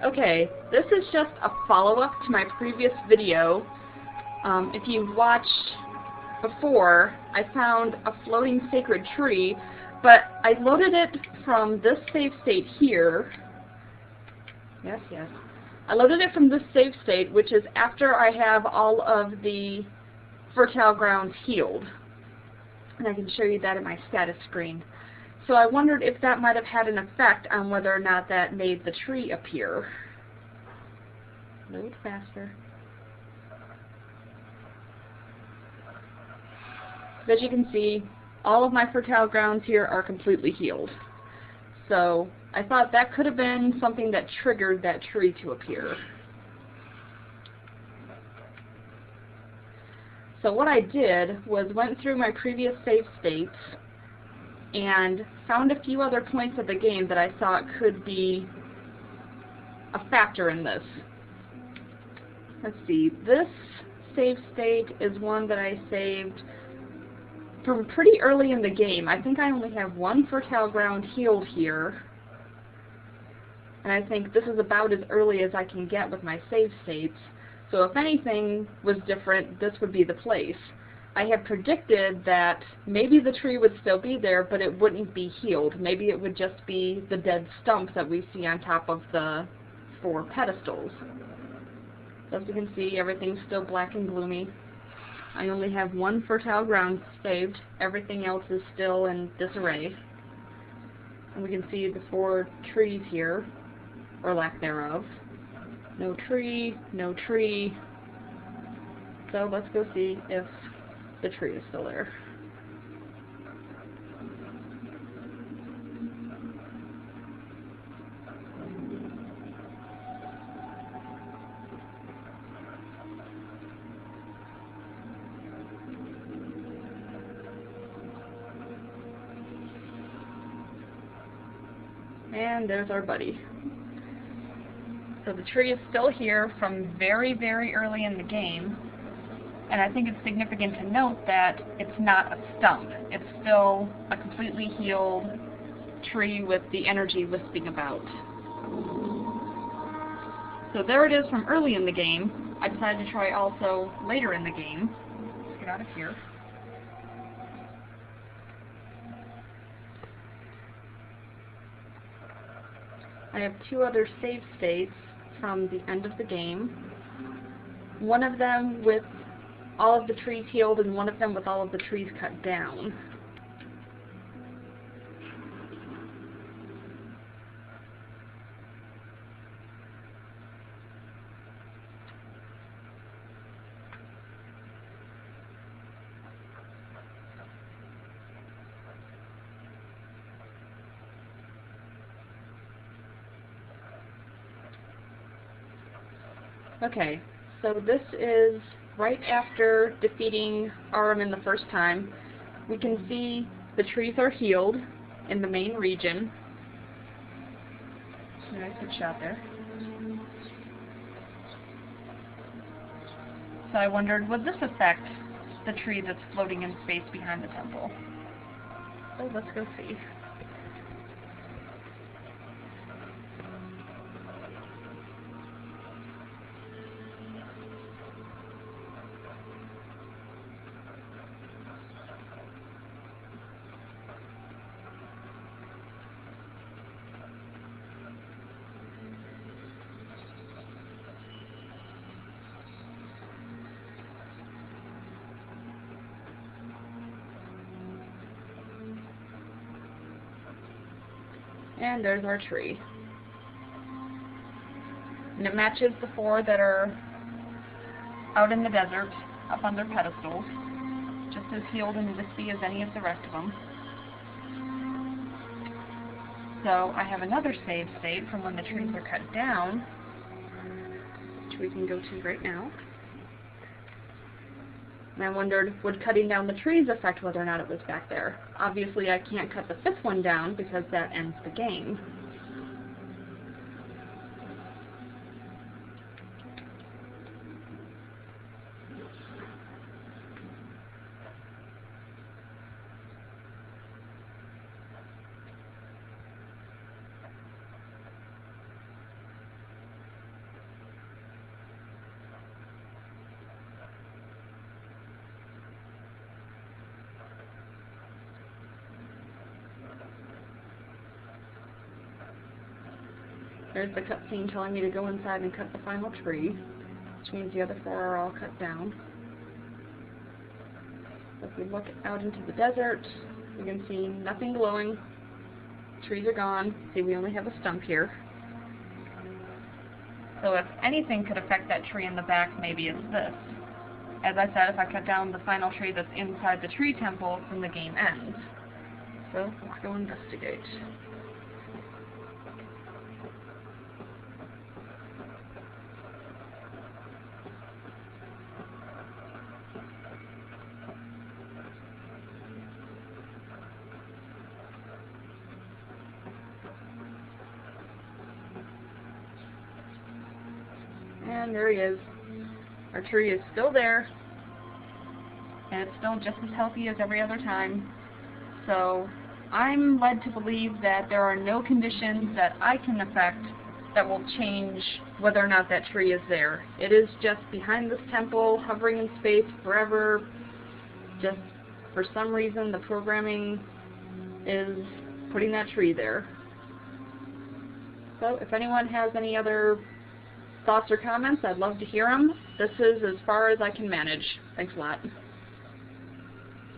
Okay, this is just a follow-up to my previous video. If you've watched before, I found a floating sacred tree, but I loaded it from this save state here. Yes, yes. I loaded it from this save state, which is after I have all of the fertile grounds healed. And I can show you that in my status screen. So I wondered if that might have had an effect on whether or not that made the tree appear. Load faster. As you can see, all of my fertile grounds here are completely healed. So I thought that could have been something that triggered that tree to appear. So what I did was went through my previous save states and found a few other points of the game that I thought could be a factor in this. Let's see, this save state is one that I saved from pretty early in the game. I think I only have one fertile ground healed here, and I think this is about as early as I can get with my save states. So if anything was different, this would be the place. I had predicted that maybe the tree would still be there, but it wouldn't be healed. Maybe it would just be the dead stump that we see on top of the 4 pedestals. As you can see, everything's still black and gloomy. I only have one fertile ground saved. Everything else is still in disarray. And we can see the 4 trees here, or lack thereof. No tree, no tree. So let's go see if the tree is still there. And there's our buddy. So the tree is still here from very, very early in the game. And I think it's significant to note that it's not a stump. It's still a completely healed tree with the energy wisping about. So there it is from early in the game. I decided to try also later in the game. Let's get out of here. I have 2 other save states from the end of the game. One of them with all of the trees healed and one of them with all of the trees cut down. Okay, so this is right after defeating Ahriman the first time. We can see the trees are healed in the main region. Nice good shot there. So I wondered, would this affect the tree that's floating in space behind the temple? So let's go see. And there's our tree. And it matches the 4 that are out in the desert, up on their pedestals, just as healed and wispy as any of the rest of them. So I have another save state from when the trees are cut down, which we can go to right now. And I wondered, would cutting down the trees affect whether or not it was back there? Obviously I can't cut the 5th one down because that ends the game. There's the cutscene telling me to go inside and cut the final tree, which means the other 4 are all cut down. If we look out into the desert, we can see nothing glowing. Trees are gone. See, we only have a stump here. So if anything could affect that tree in the back, maybe it's this. As I said, if I cut down the final tree that's inside the tree temple, then the game ends. So let's go investigate. And there he is. Our tree is still there, and it's still just as healthy as every other time. So I'm led to believe that there are no conditions that I can affect that will change whether or not that tree is there. It is just behind this temple, hovering in space forever. Just for some reason, the programming is putting that tree there. So if anyone has any other thoughts or comments, I'd love to hear them. This is as far as I can manage. Thanks a lot.